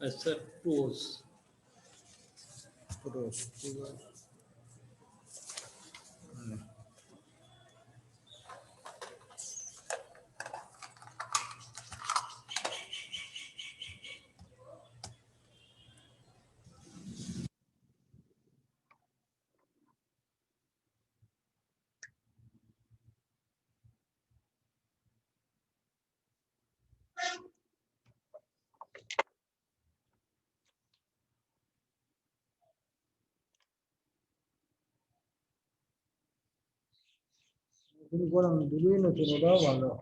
I said prose. Prose. Ini kurang dulu ini tuh udah mana?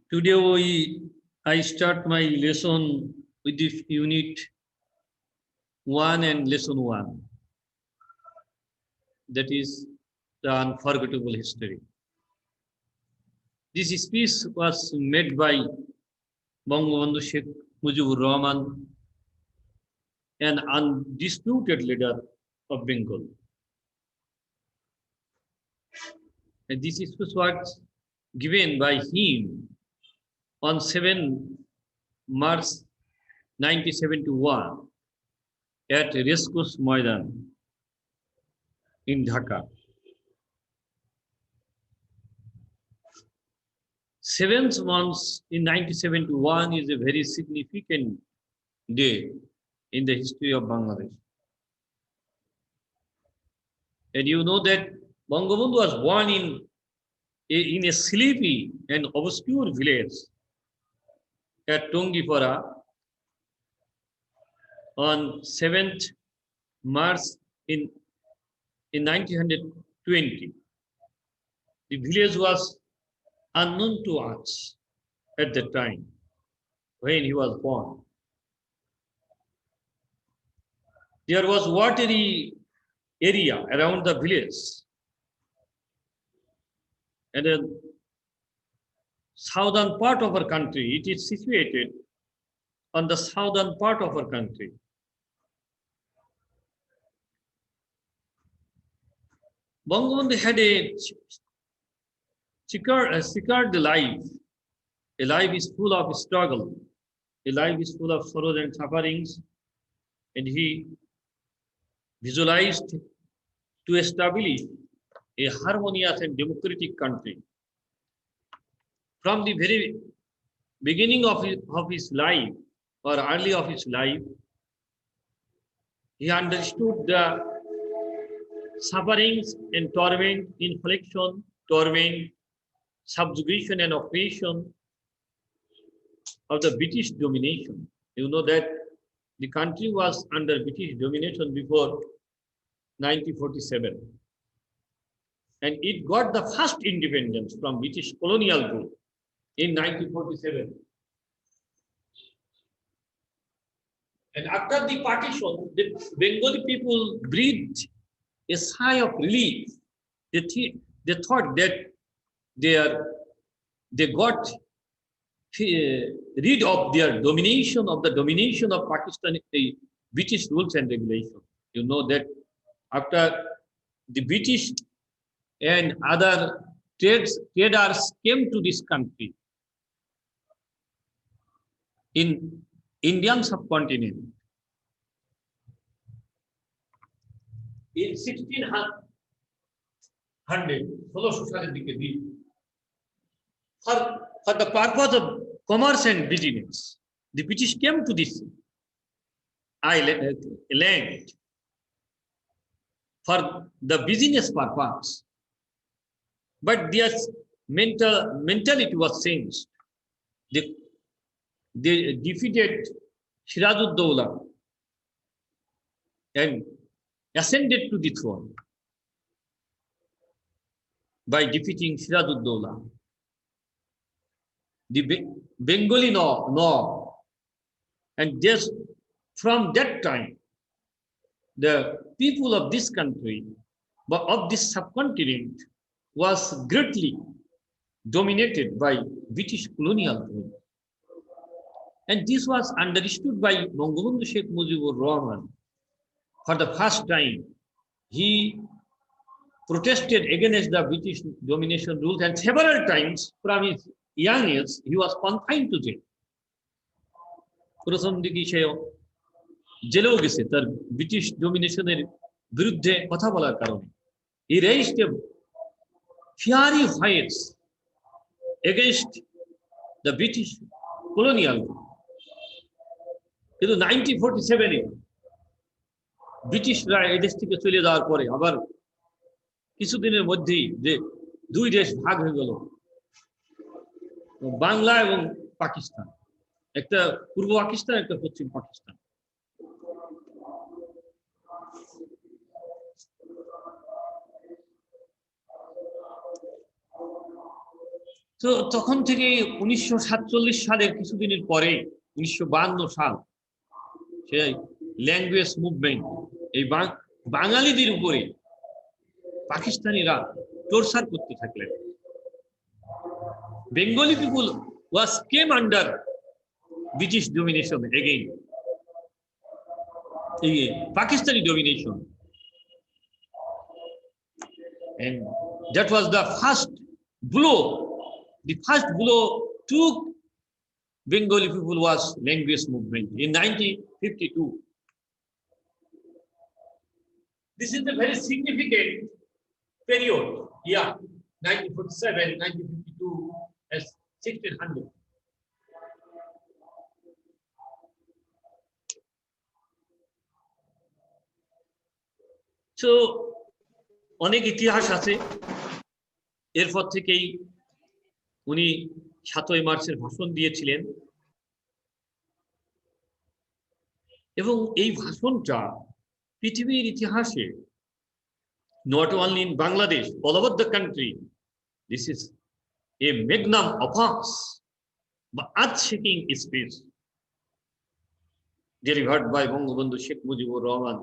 Today I start my lesson with the unit 1 and lesson 1. That is the unforgettable history. This speech was made by Bangabandhu Sheikh Mujibur Rahman, an undisputed leader of Bengal. And this speech was given by him on 7 March 1971 at Rescos Maidan in Dhaka. 7th month in 1971 is a very significant day in the history of Bangladesh. And you know that Bangabandhu was born in a sleepy and obscure village at Tongipara on 7th March in 1920. The village was unknown to us at the time when he was born. There was watery area around the village, and the southern part of our country, it is situated on the southern part of our country. Bangabandhu had a checkered life. A life is full of struggle. A life is full of sorrows and sufferings. And he visualized to establish a harmonious and democratic country. From the very beginning of his life, or early of his life, he understood the sufferings and torment, infliction, torment, subjugation and oppression of the British domination. You know that the country was under British domination before 1947. And it got the first independence from British colonial rule in 1947. And after the partition, the Bengali people breathed a sigh of relief. They thought that they got rid of their domination, of the domination of Pakistan, British rules and regulations. You know that after the British and other traders came to this country in Indian subcontinent in 1600, for the purpose of commerce and business. The British came to this island, land, for the business purpose. But their mentality was changed. They defeated Shirajud-Dowla and ascended to the throne by defeating Shirajud-Dowla. The Bengali law, and just from that time, the people of this country, but of this subcontinent, was greatly dominated by British colonial rule. And this was understood by Bangabandhu Sheikh Mujibur Rahman. For the first time, he protested against the British domination rules, and several times from his young age, he was confined to jail. প্রথম দিকে সে জেলেও গেছে তার British ডমিনেশনের বিরুদ্ধে কথা বলার কারণে। He raised a fiery voice against the British colonial rule. কিন্তু 1947-এ ব্রিটিশরা এই দেশ থেকে চলে যাওয়ার পরে আবার কিছুদিনের মধ্যেই যে দুই দেশ ভাগ হয়ে গেল, বাংলা এবং পাকিস্তান, একটা পূর্ব পাকিস্তান, একটা পশ্চিম পাকিস্তান। তো তখন থেকে 1947 সালের কিছুদিনের পরে 1952 সাল, সেই ল্যাঙ্গুয়েজ মুভমেন্ট, এই বাঙালিদের উপরে পাকিস্তানিরা টর্চার করতে থাকলেন। Bengali people came under British domination again, Pakistani domination, and that was the first blow. The first blow took Bengali people was language movement in 1952. This is a very significant period. Yeah, 1947, 1952, as 1600. So, অনেক ইতিহাস আছে। এরপর থেকেই উনি 7ই মার্চের ভাষণ দিয়েছিলেন, এবং এই ভাষণটা পৃথিবীর ইতিহাসে, not only in Bangladesh, all over the country, this is a magnum opus, but earth-shaking speech delivered by Bangabandhu Sheikh Mujibur Rahman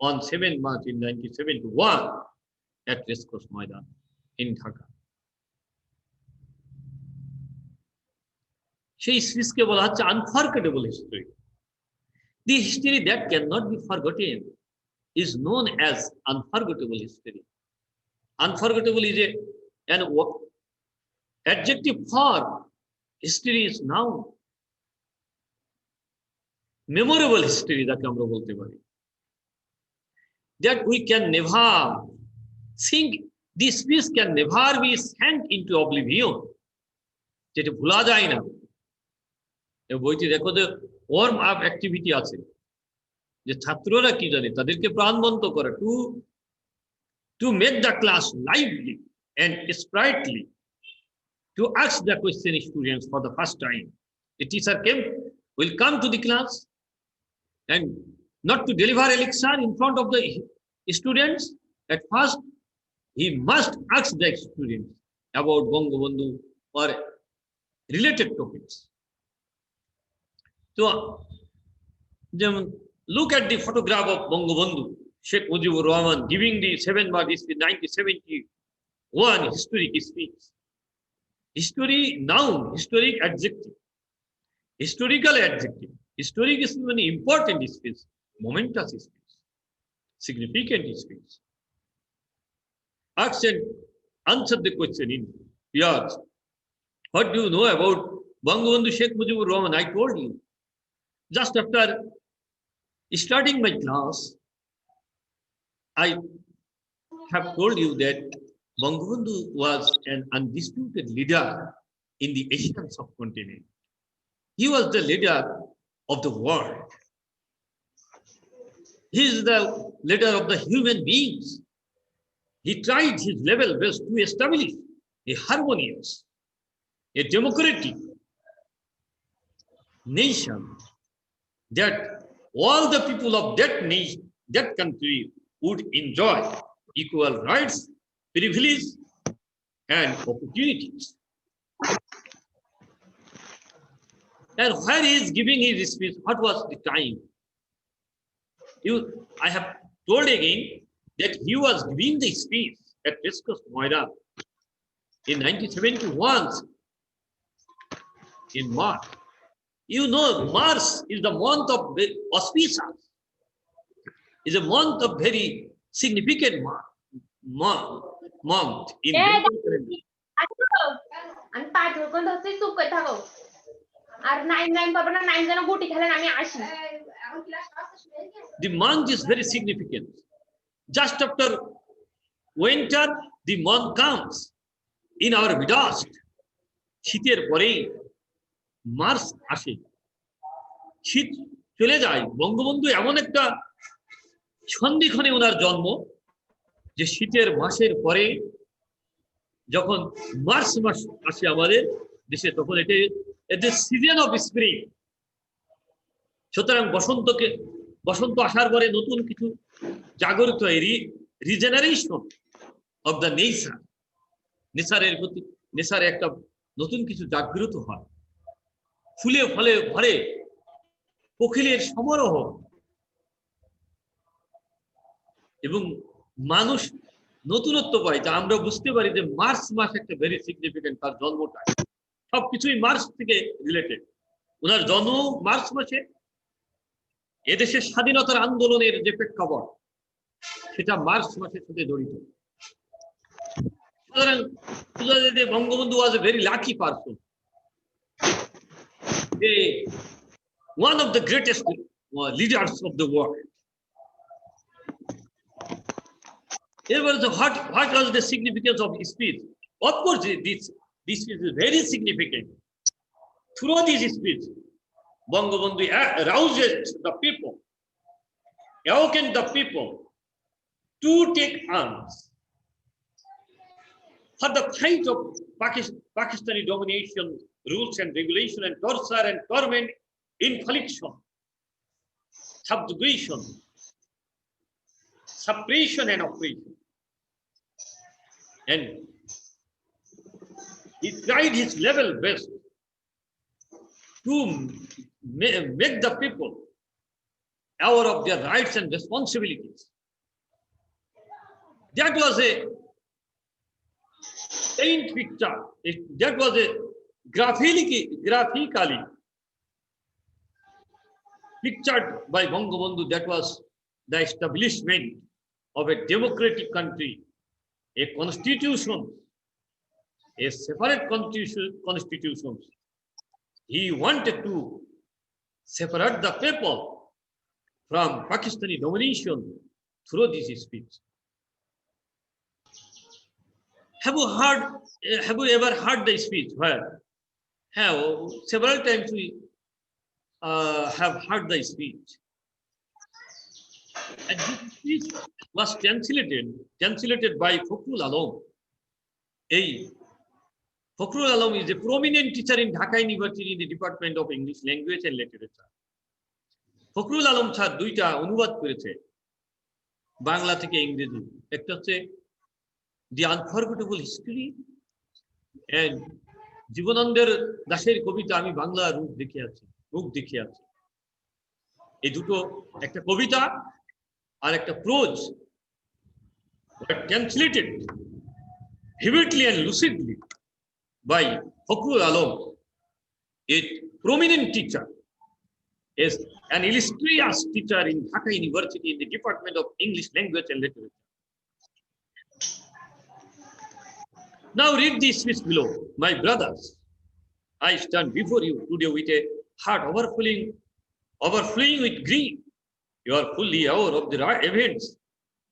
on 7 March in 1971 at Racecourse Maidan in Dhaka. সেই স্পিচকে বলা হচ্ছে unforgettable history. The history that cannot be forgotten is known as unforgettable history. Unforgettable is an adjective for history is now memorable history, যাকে আমরা বলতে পারি, that we can never think, this speech can never be sent into oblivion, যেটা ভোলা যায় না। এই বইটি দেখো যে ওয়ার্ম আপ অ্যাক্টিভিটি আছে, যে ছাত্ররা কি জানে তাদেরকে প্রাণবন্ত করে, to make the class lively and sprightly, to ask the question students for the first time. The teacher will come to the class and not to deliver a lecture in front of the students. At first, he must ask the students about Bangabandhu or related topics. So, look at the photograph of Bangabandhu Sheikh Mujibur Rahman giving the 7 March 1971 historic speech. History noun, historic adjective, historical adjective. Historic is an important speech, momentous speech, significant speech. Ask and answer the question in yours. What do you know about Bangabandhu Sheikh Mujibur Rahman? I told you. Just after starting my class, I have told you that Bangabandhu was an undisputed leader in the Asian subcontinent. He was the leader of the world. He is the leader of the human beings. He tried his level best to establish a harmonious, a democratic nation that all the people of that nation, that country would enjoy equal rights, privileges, and opportunities. And where he is giving his speech, what was the time? I have told again that he was giving the speech at Rescos Moira in 1971 in March. You know, March is the month of auspicious. Is a month of very significant month in Bengal calendar. আমি পাঁচ কোন হচ্ছে চুপ করে থাকো আর nine পাবো না nine জন গুটি খেলেন আমি আসি The month is very significant. Just after winter, the month comes in our midst. শীতের পরেই মার্চ আসে। শীত চলে যায়, বঙ্গবন্ধু এমন একটা সন্ধিক্ষণে ওনার জন্ম যে শীতের মাসের পরে যখন মার্চ মাস আসে আমাদের দেশে, তখন এটা সিজন অফ স্প্রিং। সুতরাং বসন্ত আসার পরে নতুন কিছু জাগরিত হয়, রিজেনারেশন অফ দ্য নেচারের প্রতি, নেচারে একটা নতুন কিছু জাগৃত হয়, ফুলে ফলে ভরে কোকিলের সমারোহ, এবং মানুষ নতুনত্ব পায়। তা আমরা বুঝতে পারি যে মার্চ মাস একটা ভেরি সিগনিফিকেন্ট, তার জন্মটা সবকিছুই মার্চ থেকে রিলেটেড। ওনার জন্ম মার্চ মাসে, এদেশের স্বাধীনতার আন্দোলনের যে প্রেক্ষাপট সেটা মার্চ মাসের সাথে জড়িত। সুতরাং Bangabandhu was a very lucky person, one of the greatest leaders of the world. What was the significance of his speech? Of course, this speech is very significant. Through this speech, Bangabandhu aroused the people, awakened the people to take arms for the fight of Pakistani domination, rules and regulation, and torture and torment, infliction, subjugation, suppression, and oppression. And he tried his level best to make the people aware of their rights and responsibilities. That was a paint picture. That was a graphically pictured by Bangabandhu. That was the establishment of a democratic country, a constitution, a separate constitution. He wanted to separate the people from Pakistani domination through this speech. Have you ever heard the speech? Where? Several times we have heard the speech. And this speech was translated by Fakhrul Alam. Fakhrul Alam is a prominent teacher in Dhaka University in the Department of English Language and Literature. Fakhrul Alam sir দুইটা অনুবাদ করেছে বাংলা থেকে ইংরেজি। একটা হচ্ছে দি unforgettable history and জীবনানন্দের দাশের কবিতা আমি বাংলা রূপ দেখে আছি। এই দুটো, একটা কবিতা আর একটা pros, translated vividly and lucidly by Fakhrul Alam, a prominent teacher, is an illustrious teacher in Dhaka University in the Department of English Language and Literature. Now read this speech below. My brothers, I stand before you today with a heart overflowing with grief. You are fully aware of the events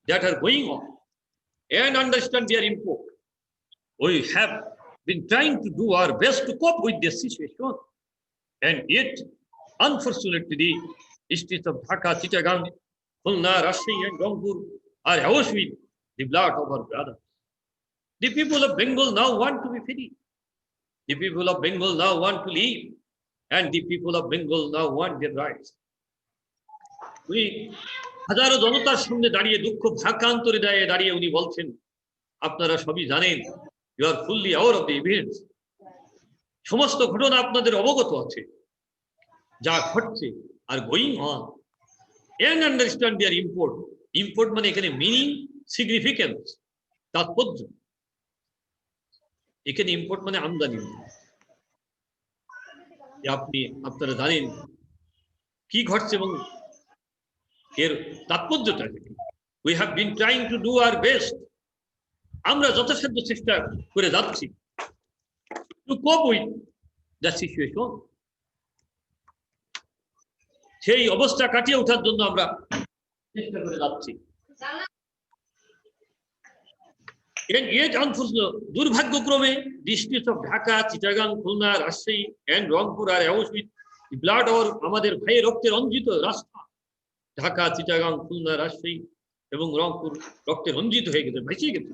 that are going on and understand their import. We have been trying to do our best to cope with this situation, and yet, unfortunately, the streets of Dhaka, Chittagong, Khulna, Rajshahi and Rangpur are awash with the blood of our brothers. The people of Bengal now want to be free. The people of Bengal now want to live. And the people of Bengal now want their rights. উনি হাজারো জনতার সামনে দাঁড়িয়ে দুঃখ ভাকান্তরে দাঁড়িয়ে উনি বলছেন, আপনারা সবই জানেন, you are fully aware of the events, সমস্ত ঘটনা আপনাদের অবগত আছে, যা ঘটছে are going on, and understand their import. Import মানে এখানে মিনিং, সিগনিফিকেন্স, তাৎপর্য। এখানে ইম্পোর্ট মানে আমদানি। আপনারা জানেন কি ঘটছে এবং এর তাৎপর্যটা কি। We have been trying to do our best, আমরা যথাসাধ্য চেষ্টা করে যাচ্ছি টু কোপ উইথ দ্য সিচুয়েশন, সেই অবস্থা কাটিয়ে ওঠার জন্য আমরা চেষ্টা করে যাচ্ছি। দুর্ভাগ্যক্রমে district of Dhaka, Chittagong, Khulna, Rajshahi and Rangpur are awash with blood or, আমাদের ভাইয়ের রক্তে রঞ্জিত রাস্তা ঢাকা, চিটাগাং, খুলনা, রাজশাহী এবং রংপুর রক্তে রঞ্জিত হয়ে গেছে, ভেসে গেছে।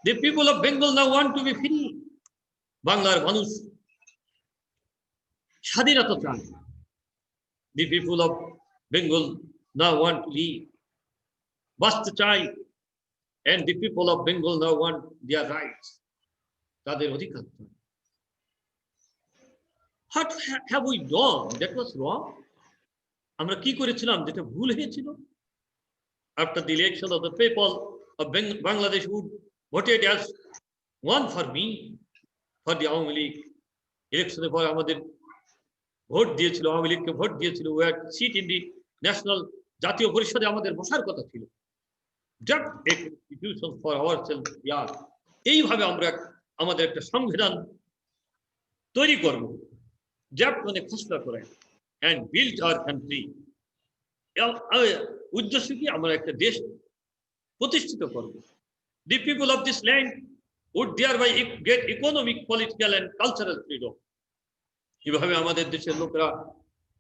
The people of Bengal now want to be free. বাংলার মানুষ স্বাধীনতা চান। The people of Bengal now want to live, বাঁচতে চাই। And the people of Bengal now want their rights, তাদের অধিকার। What have we done that was wrong? আমরা কি করেছিলাম যেটা ভুল হয়েছিল? After the election of the people of Bangladesh who voted as one for me for the Awami League, ইলেকশনের পর আমাদের ভোট দিয়েছিল, আওয়ামী লীগকে ভোট দিয়েছিল, we had seat in the national, জাতীয় পরিষদে আমাদের বসার কথা ছিল। Just a constitution for ourselves, yeah. এইভাবে আমরা আমাদের একটা সংবিধান তৈরি করব, ড্রাফট মানে খসড়া করে, and build our country. উদ্দেশ্য কি? আমরা একটা দেশ প্রতিষ্ঠিত করব। The people of this land would thereby get economic, political and cultural freedom. এভাবে আমাদের দেশের লোকেরা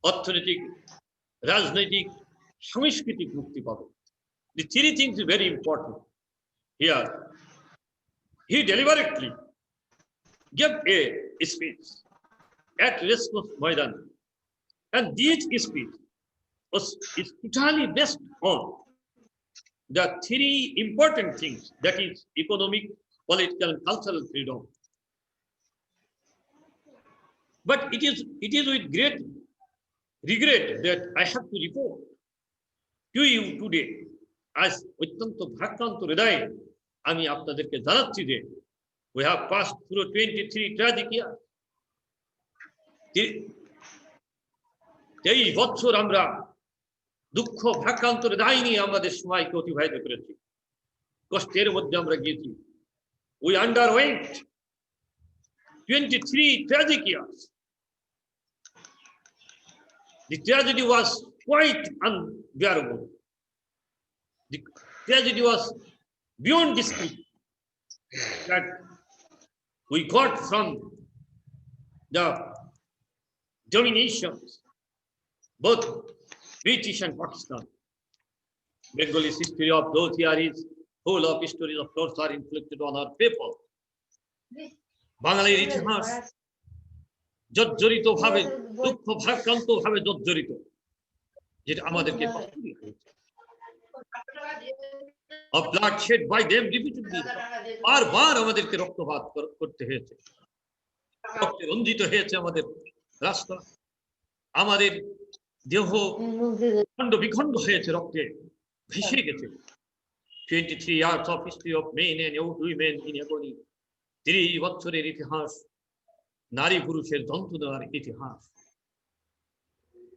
অর্থনৈতিক, রাজনৈতিক, সাংস্কৃতিক মুক্তি পাবে। The three things is very important here. He deliberately gave a speech at Response Maidan, and this speech is totally based on the three important things, that is economic, political and cultural freedom. But it is with great regret that I have to report to you today, আজ অত্যন্ত ভারাক্রান্ত হৃদয়ে আমি আপনাদেরকে জানাচ্ছি যে we have passed through 23 tragic years. 23 বছর আমরা দুঃখ ভারাক্রান্ত হৃদয় নিয়ে আমাদের সময়কে অতিবাহিত করেছি, কষ্টের মধ্যে আমরা গিয়েছি। We underwent 23 tragic years. The tragedy was quite unbearable. The tragedy was beyond description that we got from the dominations, both British and Pakistan. Bengal's history of those years is full of stories of torture inflicted on our people. বাঙালির ইতিহাস জর্জরিত ভাবে, দুঃখ ভারাক্রান্ত ভাবে জর্জরিত, যেটা আমাদেরকে of bloodshed by them repeatedly, বারবার আমাদেরকে রক্তপাত করতে হয়েছে, রক্তে রঞ্জিত হয়েছে আমাদের রাস্তা, আমাদের দেহ খণ্ড বিখণ্ড হয়েছে, রক্তে ভেসে গেছে। 23 years of history of men and women in agony. 30 বছরের ইতিহাস, নারী পুরুষের যন্ত্রণার ইতিহাস।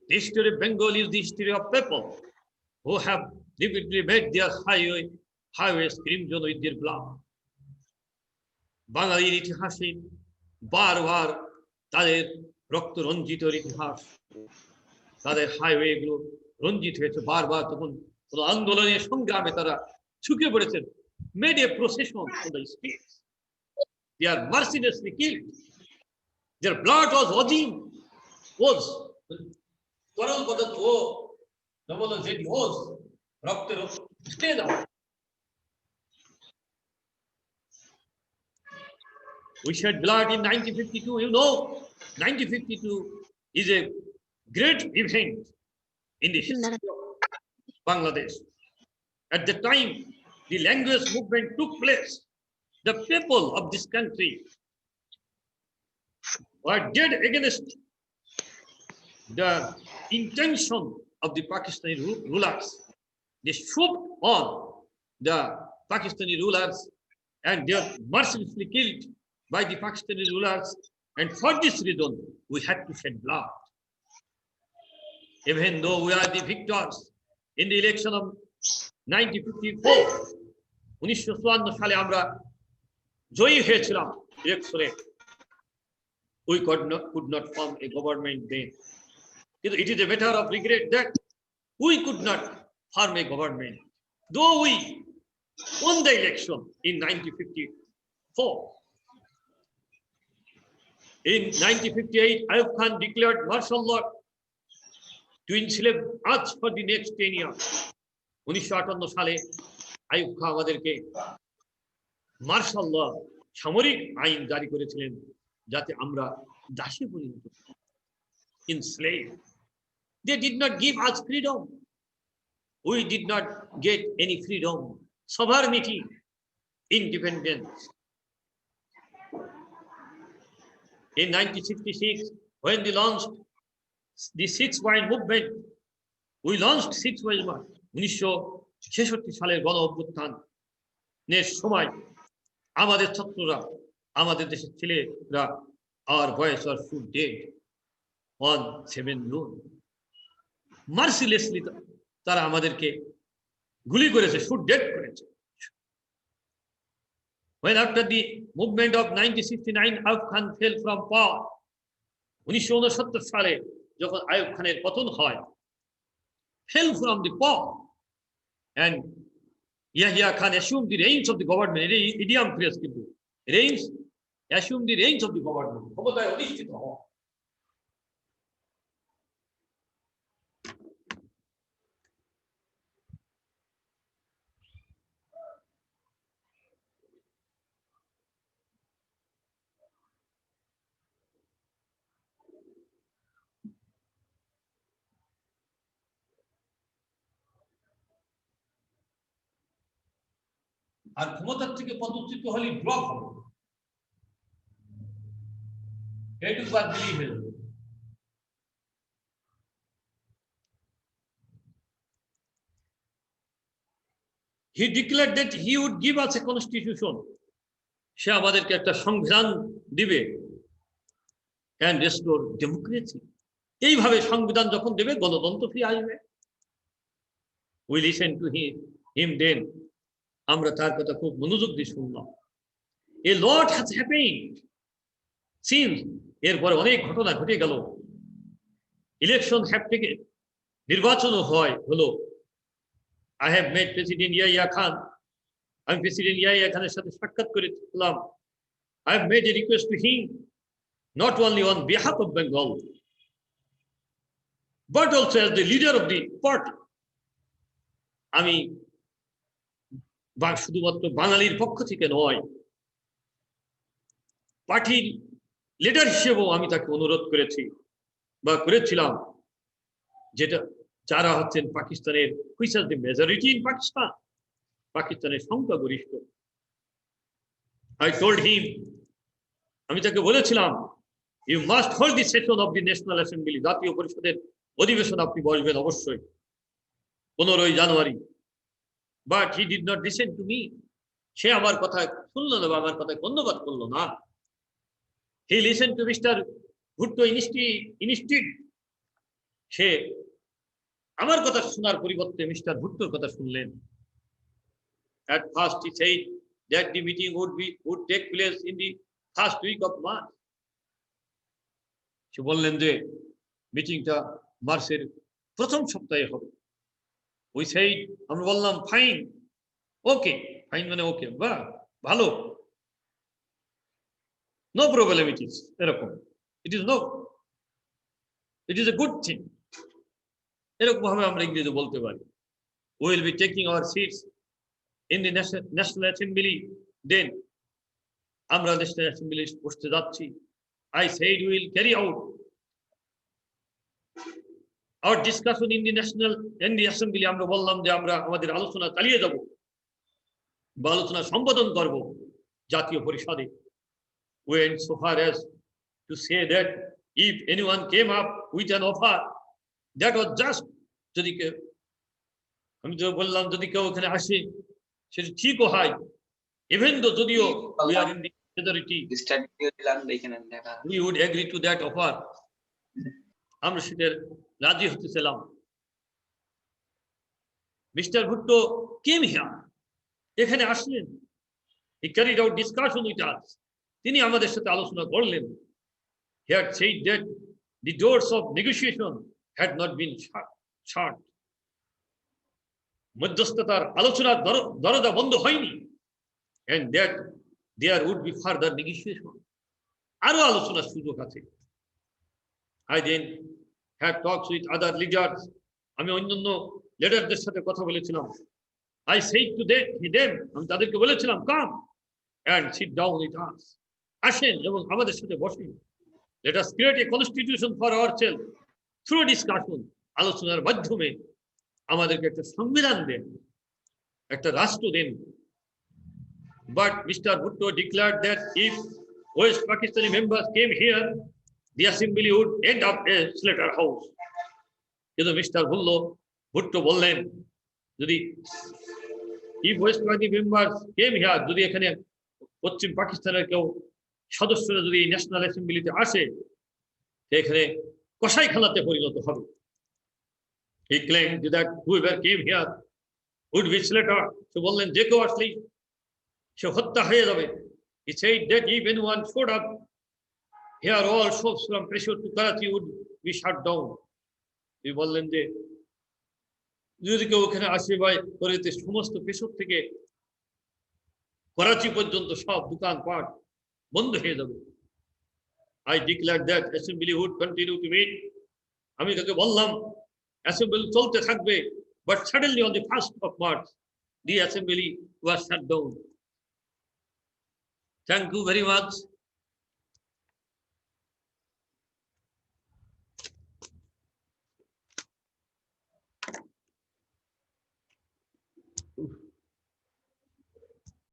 The history of Bengal is the history of people who have repeatedly made their highways crimson with their blood. বাঙালির ইতিহাসে বারবার তাদের রক্ত রঞ্জিত ইতিহাস, তাদের হাইওয়ে গুলো রঞ্জিত হয়েছে বারবার। তখন আন্দোলনের সংগ্রামে তারা ঝুঁকে পড়েছেন, made a procession to the streets. They are mercilessly killed. Their blood was oozing, তরল পদার্থ বলো যে ডিভোর্স রক্তের স্টে দাও। We shed blood in 1952. You know, 1952 is a great event in the history of Bangladesh. At the time, the language movement took place. The people of this country were dead against the intention of the Pakistani rulers. They swooped on the Pakistani rulers and they are mercilessly killed by the Pakistani rulers. And for this reason, we had to shed blood. Even though we are the victors in the election of 1954, 1954 সালে আমরা জয়ী হয়েছিলাম ইলেকশনে, we could not form a government then. It is a matter of regret that we could not form a government, though we won the election in 1954. In 1958, Ayub Khan declared martial law to enslave us for the next 10 years. 1958 সালে আইয়ুব খান আমাদেরকে martial ল, সামরিক আইন জারি করেছিলেন যাতে আমরা দাসী পরিণত হই, enslaved. They did not give us freedom. We did not get any freedom, sovereignty, independence. In 1966, when they launched the 6-point movement, we launched 6-point movement. 1966 সালের গণ অভ্যুত্থানের সময় আমাদের ছাত্ররা, আমাদের দেশের ছেলেরা, our boys were shoot dead on 7 June. Mercilessly তারা আমাদেরকে গুলি করেছে, shoot dead করেছে। When after the movement of 1969, Ayub Khan fell from power, 1969 সালে যখন আইয়ুব খানের পতন হয়, fell from the power, and Yahya Khan assumed the reins of the government. It is idiom phrase, কিন্তু reins, assume the reins of the government. ক্ষমতায় অধিষ্ঠিত হওয়া। আর ক্ষমতার থেকে পদচ্যুত হলে ব্লক হবে, এটুকু বাদ দিলেই হয়ে যাবে। He declared that he would give us a constitution. সে আমাদেরকে একটা সংবিধান দিবে, and restore democracy. এইভাবে সংবিধান যখন দেবে, গণতন্ত্র ফিরে আসবে। We listened to him then. আমরা তার কথা খুব মনোযোগ দিয়ে শুনলাম। A lot has happened since. এরপরে অনেক ঘটনা ঘটে গেল। ইলেকশন হ্যাভ টেকেন, নির্বাচনও হলো। I have met President Yahya Khan. আমি প্রেসিডেন্ট ইয়াহিয়া খানের সাথে সাক্ষাৎ করেছিলাম। I have made a request to him, not only on behalf of Bengal, but also as the leader of the party. আমি শুধুমাত্র বাঙালির পক্ষ থেকে নয়, পার্টির লিডার হিসেবেও আমি তাকে অনুরোধ করেছি বা করেছিলাম, যেটা যারা হচ্ছেন পাকিস্তানের, which is the majority in Pakistan, পাকিস্তানের সংখ্যাগরিষ্ঠ। I told him, আমি তাকে বলেছিলাম, you must hold the session of the National Assembly, জাতীয় পরিষদের অধিবেশন আপনি বসবেন অবশ্যই 15 জানুয়ারি। But he did not listen to me. সে আমার কথা শুনলো না বা আমার কথা ধন্যবাদ করলো না। He listened to Mr. Bhutto instead. সে আমার কথা শোনার পরিবর্তে মিস্টার ভুট্টোর কথা শুনলেন। At first he said that the meeting would take place in the first week of March. সে বললেন যে মিটিংটা মার্চের প্রথম সপ্তাহে হবে। We said, আমরা বললাম ফাইন, ওকে। ফাইন মানে ওকে, বা ভালো, নো প্রবলেম, ইট ইজ এরকম, it is a good thing. এরকম ভাবে আমরা ইংরেজি বলতে পারি। We will be taking our seats in the National Assembly. Then আমরা ন্যাশনাল অ্যাসেম্বলি বসতে যাচ্ছি। I said we will carry out our discussion in the assembly. আমরা বললাম যে আমরা আমাদের আলোচনা চালিয়ে যাব বা আলোচনা সম্বোধন করব জাতীয় পরিষদে। Went so far as to say that if anyone came up with an offer that was just, যদি আমি তো বললাম যদি কেউ ওখানে আসে সেটা ঠিকও হয়, even though যদিও we are in the majority, we would agree to that offer. আমরা সেটা রাজি হতেছিলাম। মিস্টার ভুট্টো came here, এখানে আসলেন। He carried out discussion with us. তিনি আমাদের সাথে আলোচনা করলেন। He had said that the doors of negotiation had not been shut. মধ্যস্থতার আলোচনার দরজা বন্ধ হয়নি, and that there would be further negotiation. আরো আলোচনার সুযোগ আছে। I then had talks with other leaders. আমি অন্যান্য লিডারদের সাথে কথা বলেছিলাম। I said to them, আমি তাদেরকে বলেছিলাম, come and sit down with us. আসেন এবং আমাদের সাথে বসেন। Let us create a constitution for ourselves through discussion. আলোচনার মাধ্যমে আমাদেরকে একটা সংবিধান দেন, একটা রাষ্ট্র দেন। But Mr. Bhutto declared that if West Pakistani members came here, the assembly would end up a slaughterhouse. কিন্তু মিস্টার ভুট্টো বললেন, যদি if West Pakistani members came here, যদি এখানে পশ্চিম পাকিস্তানের কেউ সদস্যরা যদি ন্যাশনাল অ্যাসেম্বলিতে আসে, এখানে কসাইখানাতে পরিণত হবে। He claimed that whoever came here would be slaughtered. সে বললেন যে কেউ আসলেই সে হত্যা হয়ে যাবে। He said that if anyone showed up here, all shops from Peshawar to Karachi would be shut down. তিনি বললেন যে যদি কেউ ওখানে আসে বা করে, সমস্ত পেশর থেকে করাচি পর্যন্ত সব দোকানপাট বন্ধ হয়ে যাবে। I declared that assembly would continue to meet. আমি তাকে বললাম অ্যাসেম্বলি চলতে থাকবে, but suddenly on the 1st of March the assembly was shut down. Thank you very much.